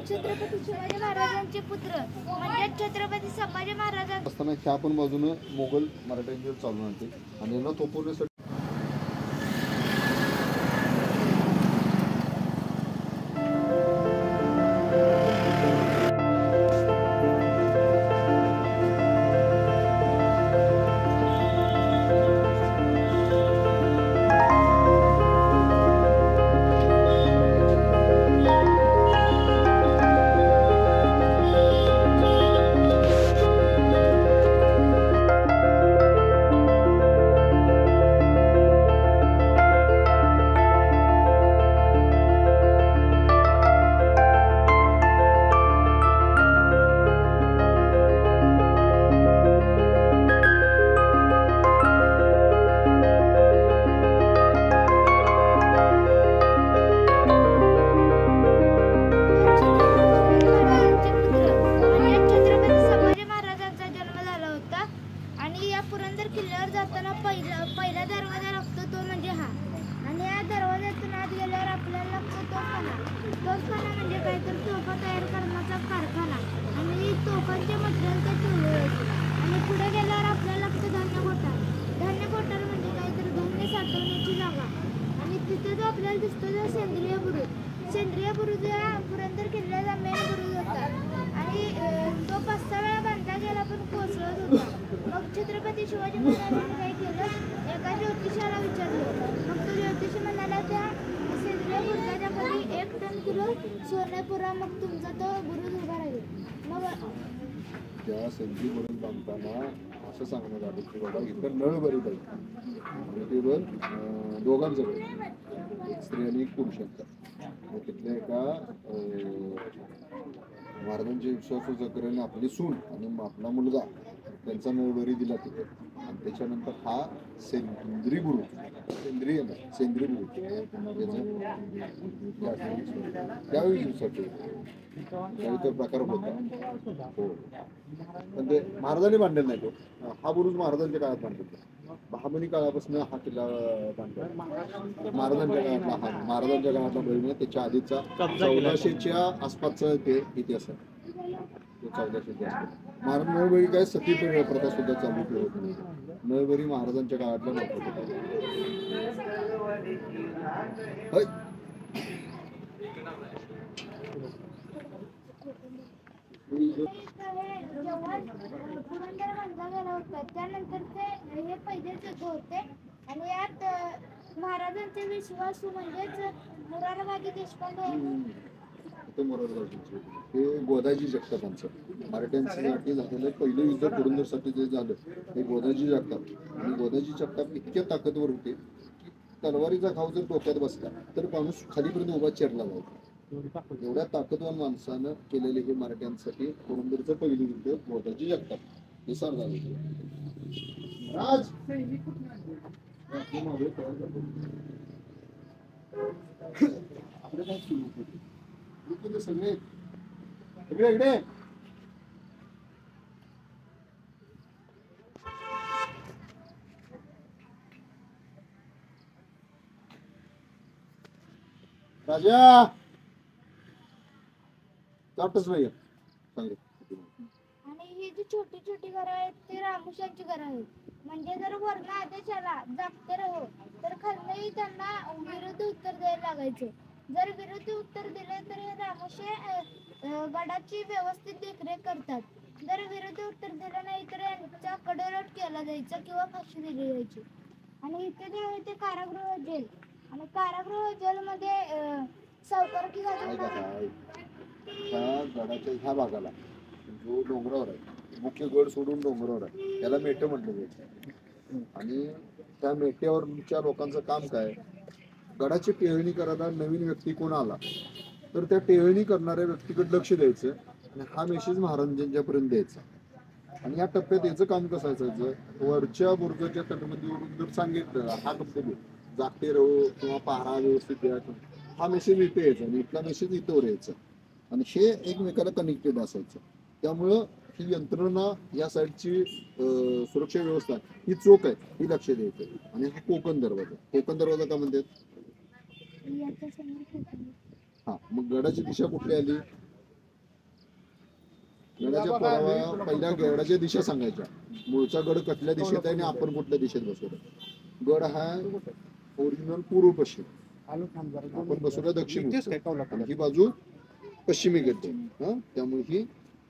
छत्रपती शिवाजी महाराजांचे पुत्र म्हणजे छत्रपती संभाजी महाराज असताना ह्या पण बाजूने मोगल मराठ्यांचे चालून होते आणि यांना थोपवण्यासाठी किल्ल्यावर जाताना पहिला दरवाजा लागतो तो म्हणजे हा आणि या दरवाज्यातून आत गेल्यावर आपल्याला लागतो तोफखाना म्हणजे काय तर तोफा तयार करण्याचा कारखाना आणि तोफांचे मटेरियल ते ठेवले होते आणि पुढे गेल्यावर आपल्याला लागतं धान्य कोठार म्हणजे काय तर धान्य साठवण्याची जागा आणि तिथे जो आपल्याला दिसतो तो सेंद्रिय बुरुज हा पुरंदर किल्ल्याचा मेन बुरुज होता आणि तो 5-6 वेळा बांधला गेला पण कोसळत होता. मग छत्रपती शिवाजी महाराजांनी काय केलं एका ज्योतिषाला विचारलं मग तो ज्योतिषी म्हणाला त्या सेंद्रिय बुरुजाच्या खाली 1 टन किलो सोने पुरा मग तुमचा तो बुरुज उभा राहील. मग त्या सेंद्रिय बुरुज बांधताना असं सांगण्यात आलं की बाबा इथं नळ बरी पाहिजे आणि केवळ दोघांचं एक स्त्री आणि एक पुरुष असतात. तिथल्या एका महाराजांचे विश्वासू जकऱ्याने आपली सून आणि आपला मुलगा त्यांचा नळबरी दिला तिथे आणि त्याच्यानंतर हा सेंद्रिय बुरुज त्यावेळी दिवसाचे त्यावेळी तो प्रकार होता. हो पण ते महाराजांनी बांधलेला नाही तो हा बुरुज महाराजांच्या काळात बांधलेला बहामनी काळापासून हा किल्ला बांधला महाराजांच्या काळातला बळी त्याच्या आधीचा 1400च्या आसपासचा ते इतिहास आहे. 1400च्या आसपास महाराज नळबळी काय सती प्रथा सुद्धा चालू ठेवत नाही. नळबळी महाराजांच्या काळातला नव्हता. पुरंदर बांधला गेला होता त्यानंतर ते हे पहिलेच युद्ध होते आणि यात महाराजांचे विश्वासू म्हणजेच मुरारबाजी देशपांडे हे गोदाजी जगतापांचं मराठ्यांसाठी झालेलं पहिलं युद्ध पुरंदरसाठी जे झालं हे गोदाजी जगताप आणि गोदाजी जगताप इतक्या ताकदवर होते की तलवारीचा घाव जर डोक्यात बसला तर माणूस खालीपर्यंत उभा चेरला जायचा. एवढ्या ताकदवान माणसानं केलेले हे मराठ्यांसाठी पुरंदरचं पहिलं युद्ध गोदाजी जगताप हे सार झालं. राज आपल्या काय सुरू होते सगळे इकडे राजा चाटच नाही आणि ही जी छोटी छोटी घरं आहेत ती रामुशांची घरं आहेत. म्हणजे जर वर्ण आदेश आला जागते रहो तर खालनंही त्यांना विरुद्ध उत्तर द्यायला लागायचं. जर विरुद्ध उत्तर दिले तर हे रामोशे गडाची व्यवस्थित देखरेख करतात. जर विरुद्ध उत्तर दिलं नाही तर यांचा कडोलट केला जायचा किंवा फाशी दिली जायची. आणि इथे जे आहे ते कारागृह जेल आणि कारागृह जेलमध्ये सावकारकी ह्या गडाच्या ह्या भागाला जो डोंगरावर आहे मुख्य गड सोडून डोंगरावर आहे त्याला मेटे म्हटलं जातं आणि त्या मेट्यावरच्या लोकांचं काम काय गडाची टेहळणी करायला नवीन व्यक्ती कोण आला तर त्या टेहळणी करणाऱ्या व्यक्तीकडे लक्ष द्यायचं आणि हा मेसेज महाराजांच्यापर्यंत द्यायचा. आणि या टप्प्यात याचं काम कसं असायचं वरच्या बुरुजाच्या तटबंदीवरून जर सांगितलं हा टप्पा जागते राहू किंवा पहारा व्यवस्थित द्या हा मेसेज इथे यायचा आणि इथला मेसेज इथवर यायचा आणि हे एकमेकाला कनेक्टेड असायचं. त्यामुळं ही यंत्रणा या साईडची सुरक्षा व्यवस्था ही चोख आहे ही लक्ष द्यायचं. आणि हा कोकण दरवाजा का म्हणतात हा मग गडाची दिशा कुठली आली गडाच्या पुरावा पहिल्या गडाच्या दिशा सांगायच्या. मूळचा गड कुठल्या दिशेत आहे आणि आपण कुठल्या दिशेत बसवतो. गड हा ओरिजिनल पूर्व पश्चिम, आपण बसवला दक्षिण आणि ही बाजू पश्चिमी गेट आहे. त्यामुळे ही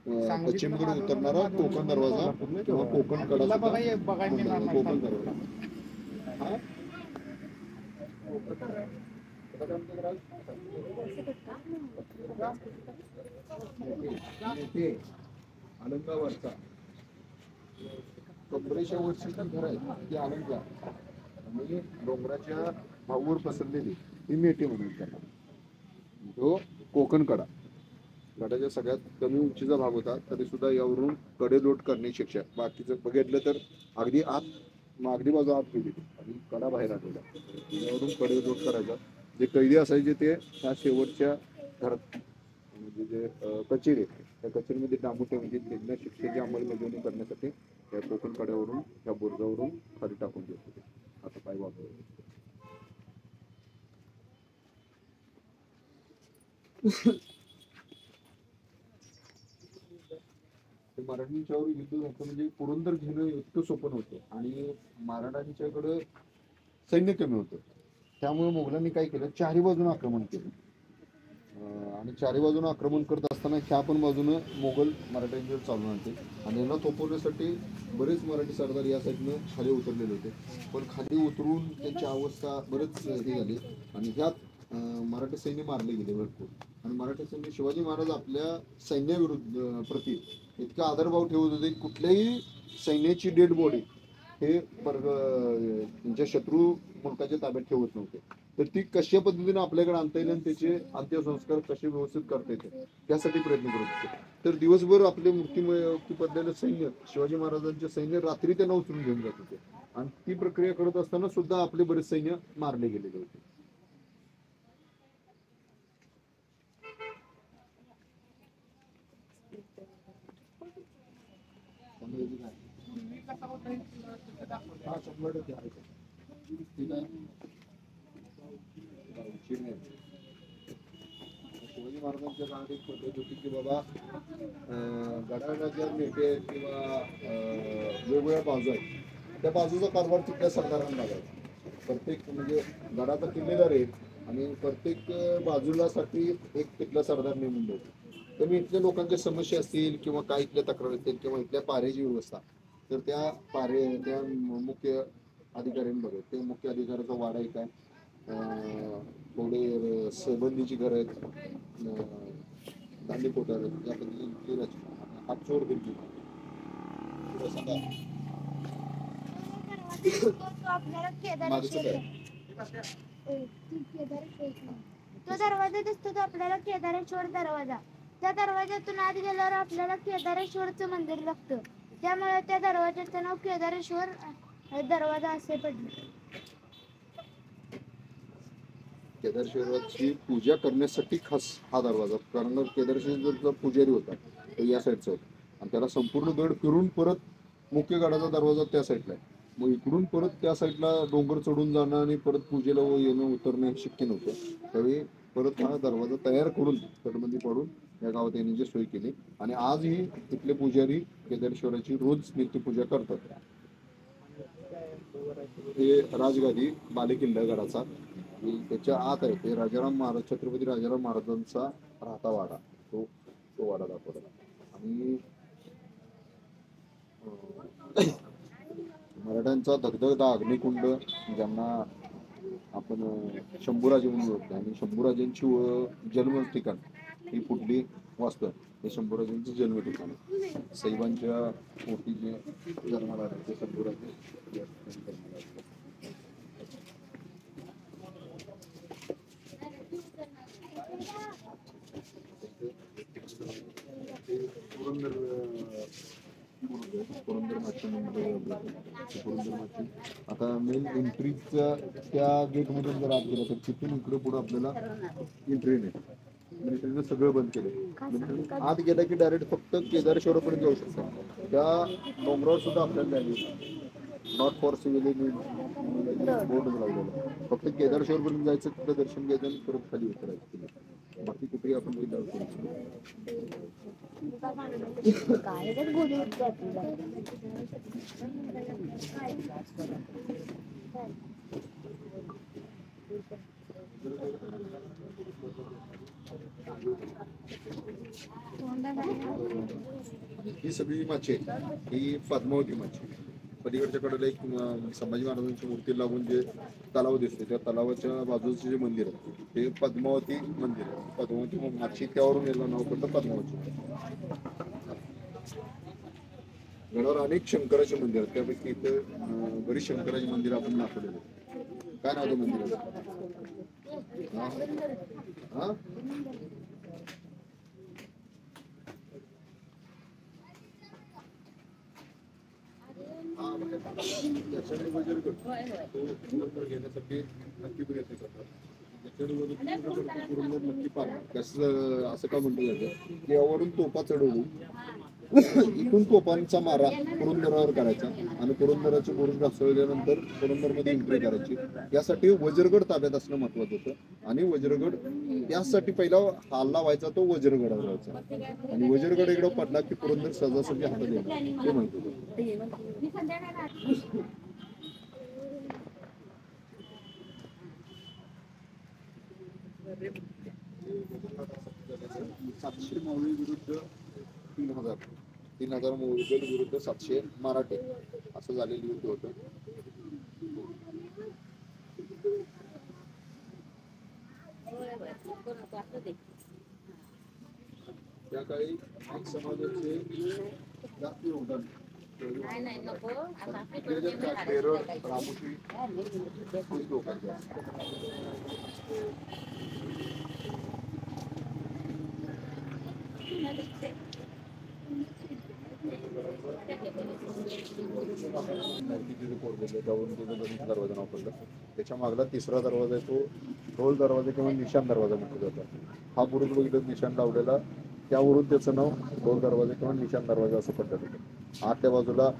पश्चिमेकडे उतरणारा कोकण दरवाजा किंवा कोकण कडा, कोकण दरवाजा हा अलंगावरचा कबरेच्या वरची घर आहे ती अलंगा आणि डोंगराच्या भाऊवर पसरलेली ही मेटे म्हणून त्यांना. तो कोकण कडा गडाच्या सगळ्यात कमी उंचीचा भाग होता, तरी सुद्धा यावरून कडे लोट करण्याची शिक्षा. बाकीचं बघितलं तर अगदी अगदी बाजू आत गेली आणि कडा बाहेर आलेला, यावरून कडे लोट करायचा. जे कैदी असायचे ते ह्या शेवटच्या घरात म्हणजे जे कचेरी त्या कचेरीमध्ये डांबू ठेवायची. त्यांना शिक्षेची अंमलबजावणी करण्यासाठी त्या कोकण कड्यावरून त्या बुर्जावरून खाली टाकून देत होते. आता काय वापर मराठ्यांच्यावर युद्ध झालं म्हणजे पुरंदर घेणं इतकं सोपं नव्हतं आणि मराठ्यांच्याकडं सैन्य कमी होतं. त्यामुळे मुघलांनी काय केलं, चारी बाजून आक्रमण केलं आणि चारी बाजून आक्रमण करत असताना ह्या पण बाजूनं मोगल मराठ्यांच्यावर चालून आणते आणि यांना थोपवण्यासाठी बरेच मराठी सरदार या साईडनं खाली उतरलेले होते. पण खाली उतरून त्यांची अवस्था बरेच हे झाली आणि ह्यात मराठी सैन्य मारले गेले भरपूर. आणि मराठी सैन्य शिवाजी महाराज आपल्या सैन्याविरुद्ध प्रति इतका आदरभाव ठेवत होते. कुठल्याही सैन्याची डेड बॉडी हे त्यांच्या शत्रू मुलकाच्या ताब्यात ठेवत नव्हते. तर ती कशा पद्धतीने आपल्याकडे आणता येईल आणि त्याचे अंत्यसंस्कार कसे व्यवस्थित करता येते त्यासाठी प्रयत्न करत होते. तर दिवसभर आपले मुक्ती पडलेलं सैन्य, शिवाजी महाराजांचे सैन्य रात्री त्यांना उचलून घेऊन जात होते आणि ती प्रक्रिया करत असताना सुद्धा आपले बरेच सैन्य मारले गेलेले होते. शिवाजी महाराजांच्या काळात एक पद्धत होती की बाबा गडाला ज्या मेटे आहेत किंवा वेगवेगळ्या बाजू आहेत त्या बाजूचा कारभार तिथल्या सरदारांना लागायचा. प्रत्येक म्हणजे गडाचा किल्लेदार आहे आणि प्रत्येक बाजूला साठी एक तिथला सरदार नेमून देतो. तर मी इथल्या लोकांच्या समस्या असतील किंवा काय इथल्या तक्रारी असतील किंवा इथल्या पाऱ्याची व्यवस्था, तर त्या मुख्य अधिकाऱ्यांनी बघत. ते मुख्य अधिकाऱ्याचा वाडा एक आहे, थोडे सबंदीची घर आहेत, दांडी कोठार आहेत, या पद्धतीने रचना हातचोड दिली. तो दरवाजा दिसतो तो आपल्याला केदारेश्वर दरवाजा. त्या दरवाजातून आत गेल्यावर आपल्याला केदारेश्वरचं मंदिर लागतं. त्यामुळे त्या दरवाजाचं नाव केदारेश्वर दरवाजा असे पडले. केदारेश्वराची पूजा करण्यासाठी खास हा दरवाजा, कारण केदारेश्वरचा पुजारी होता तो या साईडचा होता आणि त्याला संपूर्ण गड फिरून परत मुख्य गडाचा दरवाजा त्या साईडला आहे. मग इकडून परत त्या साईडला डोंगर चढून जाणं आणि परत पूजेला येणं उतरणं हे शक्य नव्हतं. त्यावेळी परत हा दरवाजा तयार करून तटबंदी पाडून या गावात येण्याची सोय केली आणि आजही तिथले पुजारी केदारेश्वराची रोज नित्यपूजा करतात. हे राजगादी बालेकिल्ला गडाचा त्याच्या आत आहे. ते राजाराम महाराज, छत्रपती राजाराम महाराजांचा राहता वाडा, तो वाडा दाखवला. आणि मराठ्यांचा धगधगता अग्निकुंड ज्यांना आपण शंभूराजे म्हणून ओळखतो आणि शंभूराजांची जन्म ठिकाण ही कुठली वास्तव हे शंभूराजांचं जन्म ठिकाण. साहेबांच्या पोटी जे जन्माला आले ते शंभूराजे पुरंदर माची. आता मेन एंट्रीच्या त्या गेट मधून जर आत गेला तर तिथून इकडे पुढे आपल्याला एंट्री नाही. मिलिटरीने सगळं बंद केलं. आत गेला की डायरेक्ट फक्त केदारेश्वरापर्यंत जाऊ शकतो. त्या डोंगरावर सुद्धा आपल्याला जायला नॉट फॉर सिव्हिलियन बोर्ड लावलेला. फक्त केदारेश्वरपर्यंत जायचं, तिथं दर्शन घ्यायचं आणि परत खाली उतरायचं. बाकी कुठेही आपण किल्ल्यावर काय तर बोलू जाते. ही सगळी माची ही पद्मावती माची. पलीकडच्या कडेला एक संभाजी महाराजांची मूर्ती लागून जे तलाव दिसते त्या तलावाच्या बाजूचे जे मंदिर आहे ते पद्मावती मंदिर आहे. पद्मावती माची त्यावरून याला नाव पडलं पद्मावती. गडावर अनेक शंकराचे मंदिर आहेत त्यापैकी इथं बरीच शंकराची मंदिर आपण दाखवलेली आहेत. काय नाव ते मंदिराचं? हा घेण्यासाठी नक्की प्रयत्न करतात. नक्की पाहणार कसं असं का म्हणतो जातं की यावरून तोफा चढवून इथून तोफांचा मारा पुरंदरावर करायचा आणि पुरंदराचे बुरुज घासळल्यानंतर पुरंदरमध्ये एंट्री करायची. यासाठी वज्रगड ताब्यात असणं महत्वाचं होतं आणि वज्रगड यासाठी पहिला हल्ला व्हायचा तो वज्रगडावर व्हायचा आणि वज्रगड इकडं पडला की पुरंदर सहजासहजी हातात येणार ते म्हणतो. सातशे मावळी विरुद्ध 3,000 मोगल विरुद्ध 700 मराठे असं झालेलं युद्ध होतं. त्या काळी एक समाजाचे जास्त योगदान लोकांचे. दरवाजा नाव पडलं. त्याच्या मागला तिसरा दरवाजा आहे तो ढोल दरवाजा किंवा निशाण दरवाजा म्हटलं जातं. हा बुरुज बघितलं निशाण लावलेला त्यावरून त्याचं नाव ढोल दरवाजा किंवा निशाण दरवाजा असं पडलं होतं. आतल्या बाजूला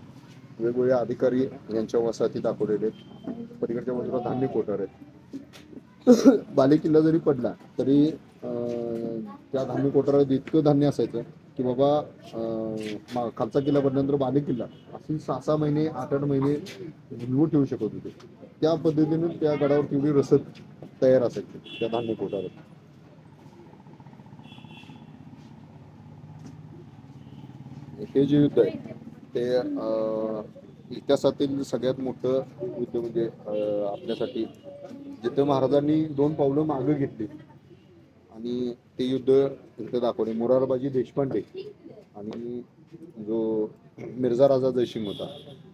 वेगवेगळे अधिकारी यांच्या वसाहती दाखवलेले आहेत. पलीकडच्या बाजूला धान्य कोठार आहेत. बालेकिल्ला जरी पडला तरी त्या धान्य कोठारात इतकं धान्य असायचं की बाबा खालचा किल्ला पडल्यानंतर बाले किल्ला अशी 6-6 महिने 8-8 महिने झुलवून ठेवू शकत होते. त्या पद्धतीने त्या गडावर तेवढी रसद तयार असायची त्या धान्य कोठारात. हे जे युद्ध आहे ते इतिहासातील सगळ्यात मोठं युद्ध म्हणजे आपल्यासाठी जिथं महाराजांनी 2 पावलं मागं घेतली आणि ते युद्ध इथं दाखवले. मोरारबाजी देशपांडे आणि जो मिर्झा राजा जयसिंग होता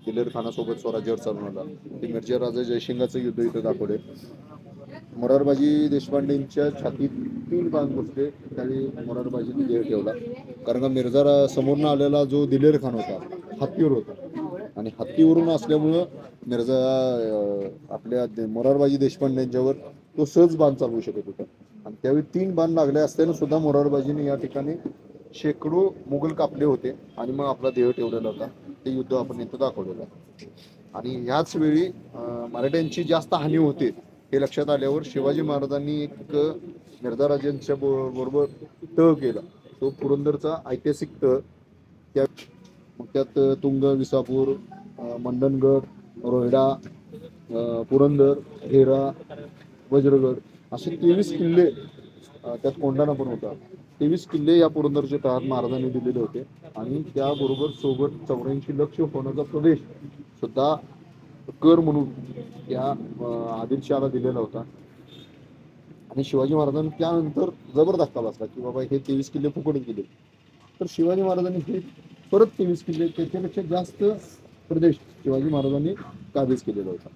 दिलेर खानासोबत स्वराज्यावर चालून होता ते मिर्झा राजा जयसिंगाचं युद्ध इथं दाखवले. मोरारबाजी देशपांडेंच्या छातीत 3 बाण घुसले त्यावेळी मोरारबाजीने देह ठेवला. कारण का मिर्झा समोरनं आलेला जो दिलेर खान होता हत्तीवर होता आणि हत्तीवरून असल्यामुळं मिर्झा आपल्या मोरारबाजी देशपांडेंच्यावर तो सहज बाण चालवू शकत होता आणि त्यावेळी 3 बाण लागले असताना सुद्धा मोरारबाजीने या ठिकाणी शेकडो मुघल कापले होते आणि मग आपला देह ठेवलेला होता. ते युद्ध आपण इथं दाखवलेलं आहे. आणि ह्याच वेळी मराठ्यांची जास्त हानी होते हे लक्षात आल्यावर शिवाजी महाराजांनी एक मिर्झा राजांच्या बरोबर तह केला. तो पुरंदरचा ऐतिहासिक तह. त्यात तुंग, विसापूर, मंडणगड, रोहिडा, पुरंदर, हेरा, वज्रगड असे 23 किल्ले त्यात कोंढाणा पण होता. 23 किल्ले या पुरंदरच्या तहात महाराजांनी दिलेले होते आणि त्याबरोबर सोबत 84 लक्ष होण्याचा प्रदेश सुद्धा कर म्हणून त्या आदिलशहाला दिलेला होता. आणि शिवाजी महाराजांनी त्यानंतर जबर धक्का बसला की बाबा हे 23 किल्ले फुकट गेले. तर शिवाजी महाराजांनी हे परत 23 किल्ले त्याच्यापेक्षा जास्त प्रदेश शिवाजी महाराजांनी काबीज केलेला होता.